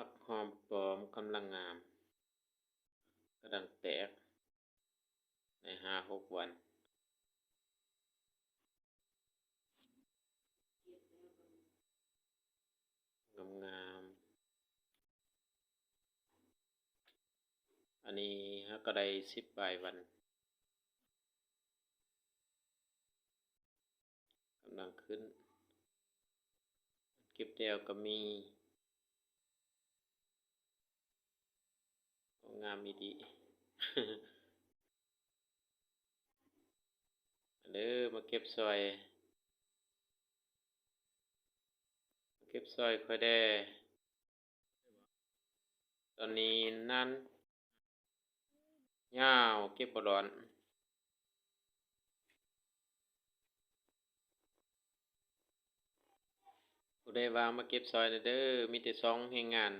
ผักหอมปลอมกำลังงามกำลังแตกใน5-6 วันงามๆอันนี้ฮะก็ได้10 ปลายวันกำลังขึ้นเก็บแล้วก็มีงามอีดี เด้อมาเก็บซอยค่อยแด้ตอนนี้นั้นยาวเก็บบ่ร้อนผู้ใดว่างมาเก็บซอยเด้อมีแต่2แรงงาน